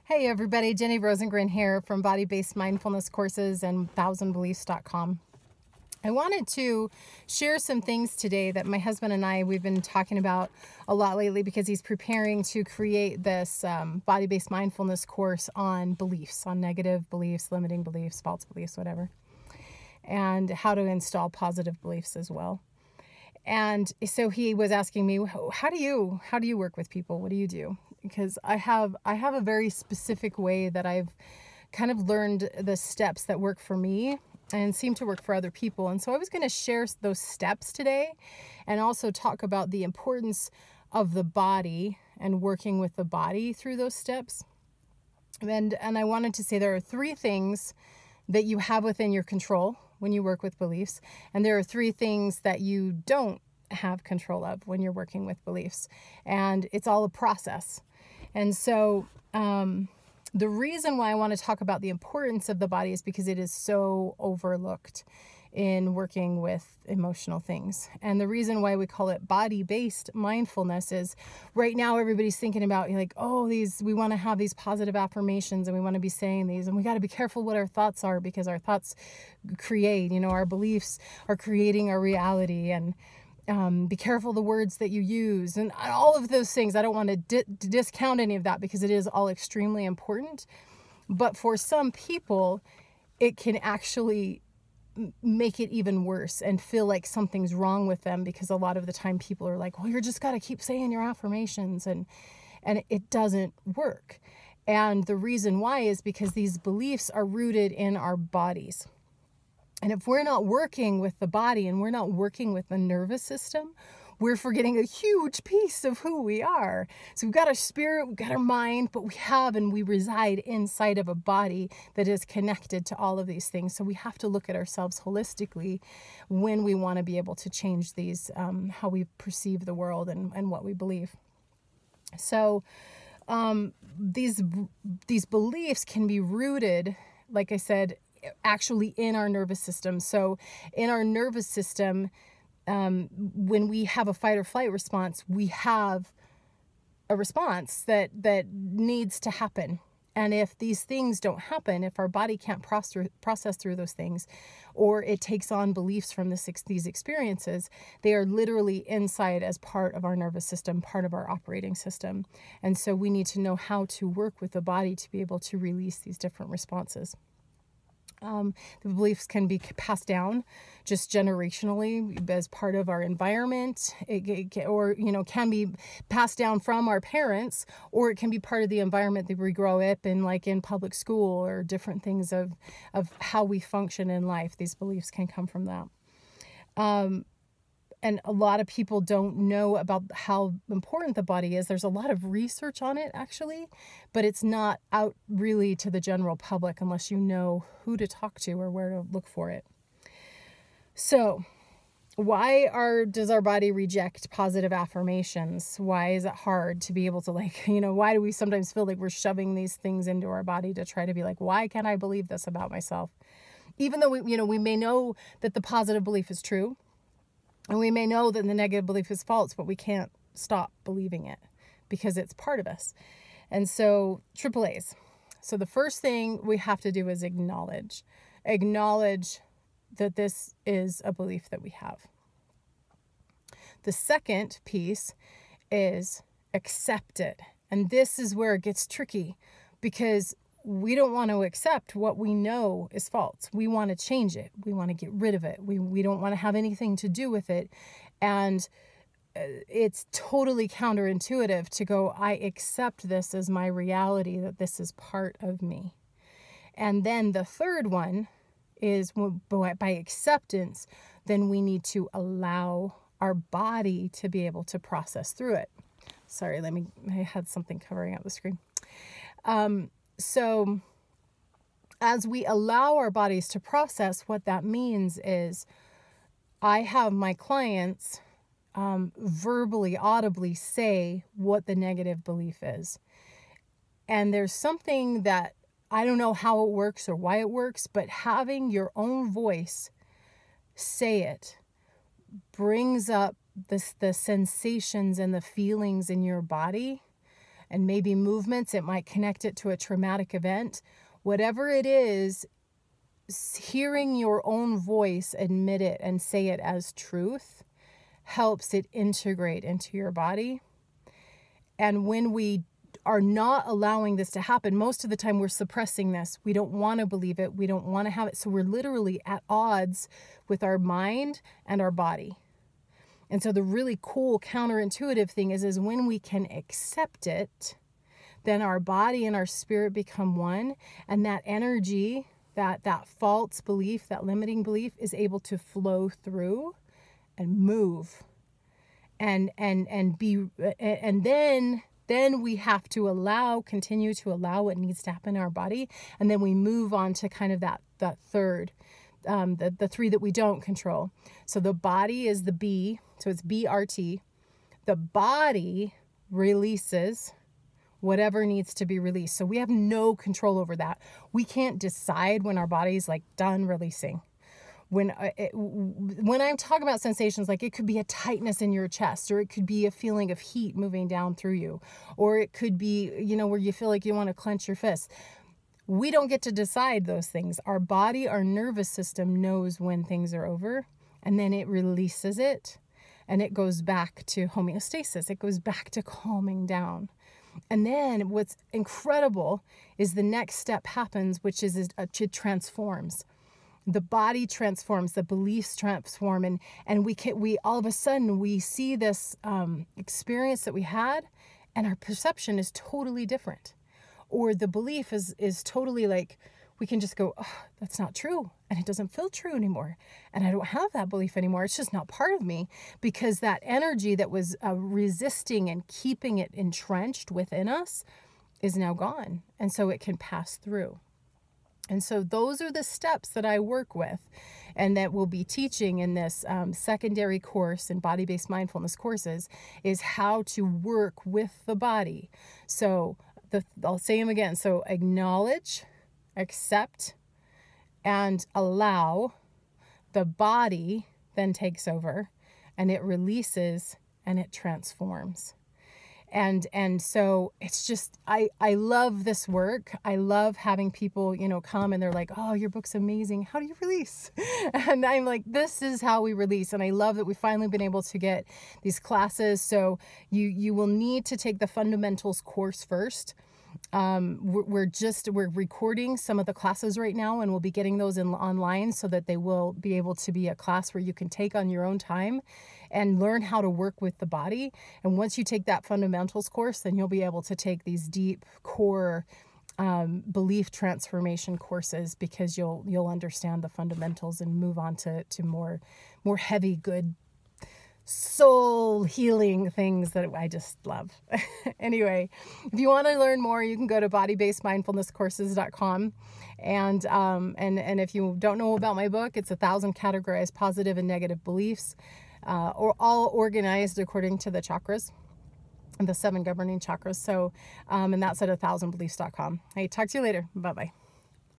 Hey everybody, Jenny Rosengren here from Body-Based Mindfulness Courses and 1000beliefs.com. I wanted to share some things today that my husband and we've been talking about a lot lately because he's preparing to create this body-based mindfulness course on beliefs, on negative beliefs, limiting beliefs, false beliefs, whatever, and how to install positive beliefs as well. And so he was asking me, how do you work with people? What do you do? Because I have a very specific way that I've kind of learned the steps that work for me and seem to work for other people. And so I was going to share those steps today and also talk about the importance of the body and working with the body through those steps. And I wanted to say there are 3 things that you have within your control when you work with beliefs. And there are 3 things that you don't have control of when you're working with beliefs. And it's all a process. And so the reason why I want to talk about the importance of the body is because it is so overlooked in working with emotional things. And the reason why we call it body-based mindfulness is right now everybody's thinking about like, oh, we want to have these positive affirmations and we want to be saying these, and we got to be careful what our thoughts are because our thoughts create, our beliefs are creating our reality, and be careful the words that you use and all of those things. I don't want to discount any of that because it is all extremely important. But for some people, it can actually make it even worse and feel like something's wrong with them, because a lot of the time people are like, well, you're just got to keep saying your affirmations, and it doesn't work. And the reason why is because these beliefs are rooted in our bodies. And if we're not working with the body and we're not working with the nervous system, we're forgetting a huge piece of who we are. So we've got our spirit, we've got our mind, but we reside inside of a body that is connected to all of these things. So we have to look at ourselves holistically when we want to be able to change these, how we perceive the world and what we believe. So these beliefs can be rooted, like I said, actually in our nervous system. So in our nervous system, when we have a fight or flight response, we have a response that needs to happen. And if these things don't happen, if our body can't process through those things, or it takes on beliefs from these experiences, they are literally inside as part of our nervous system, part of our operating system. And so we need to know how to work with the body to be able to release these different responses. The beliefs can be passed down just generationally as part of our environment, or can be passed down from our parents, or it can be part of the environment that we grow up in, like in public school, or different things of how we function in life. These beliefs can come from that. And a lot of people don't know about how important the body is. There's a lot of research on it, actually, but it's not out really to the general public unless you know who to talk to or where to look for it. So why does our body reject positive affirmations? Why is it hard to be able to why do we sometimes feel like we're shoving these things into our body to try to be like, why can't I believe this about myself? Even though we may know that the positive belief is true, and we may know that the negative belief is false, but we can't stop believing it because it's part of us. And so Triple A's. So the first thing we have to do is acknowledge that this is a belief that we have. The second piece is accept it. And this is where it gets tricky, because we don't want to accept what we know is false. We want to change it. We want to get rid of it. We don't want to have anything to do with it. And it's totally counterintuitive to go, I accept this as my reality, that this is part of me. And then the third one is by acceptance, then we need to allow our body to be able to process through it. Sorry, I had something covering up the screen. So as we allow our bodies to process, what that means is I have my clients verbally, audibly say what the negative belief is. And there's something that I don't know how it works or why it works, but having your own voice say it brings up the sensations and the feelings in your body and maybe movements. It might connect it to a traumatic event. Whatever it is, hearing your own voice admit it and say it as truth helps it integrate into your body. And when we are not allowing this to happen, most of the time we're suppressing this. We don't want to believe it. We don't want to have it. So we're literally at odds with our mind and our body. And so the really cool counterintuitive thing is when we can accept it, then our body and our spirit become one. And that energy, that false belief, that limiting belief is able to flow through and move. And then we have to continue to allow what needs to happen in our body. And then we move on to kind of that third, the three that we don't control. So the body is the B, so it's BRT. The body releases whatever needs to be released. So we have no control over that. We can't decide when our body's like done releasing. When I'm talking about sensations, like it could be a tightness in your chest, or it could be a feeling of heat moving down through you, or it could be, where you feel like you want to clench your fists. We don't get to decide those things. Our body, our nervous system knows when things are over, and then it releases it, and it goes back to homeostasis. It goes back to calming down. And then what's incredible is the next step happens, which is it transforms. The body transforms, the beliefs transform, and we all of a sudden we see this experience that we had, and our perception is totally different, or the belief is totally like, we can just go, oh, that's not true, and it doesn't feel true anymore, and I don't have that belief anymore. It's just not part of me, because that energy that was resisting and keeping it entrenched within us is now gone, and so it can pass through. And so those are the steps that I work with, and that we'll be teaching in this secondary course in body-based mindfulness courses, is how to work with the body. So I'll say them again. So acknowledge, accept, and allow. The body then takes over, and it releases, and it transforms. And so it's just, I love this work. I love having people, come and they're like, oh, your book's amazing. How do you release? And I'm like, this is how we release. And I love that we've finally been able to get these classes. So you will need to take the fundamentals course first. We're recording some of the classes right now, and we'll be getting those online so that they will be able to be a class where you can take on your own time and learn how to work with the body. And once you take that fundamentals course, then you'll be able to take these deep core belief transformation courses, because you'll understand the fundamentals and move on to more heavy, good, soul healing things that I just love. Anyway, if you want to learn more, you can go to bodybasedmindfulnesscourses.com. And if you don't know about my book, it's 1,000 categorized positive and negative beliefs, or all organized according to the chakras and the 7 governing chakras. So, and that's at 1000beliefs.com. Hey, talk to you later. Bye-bye.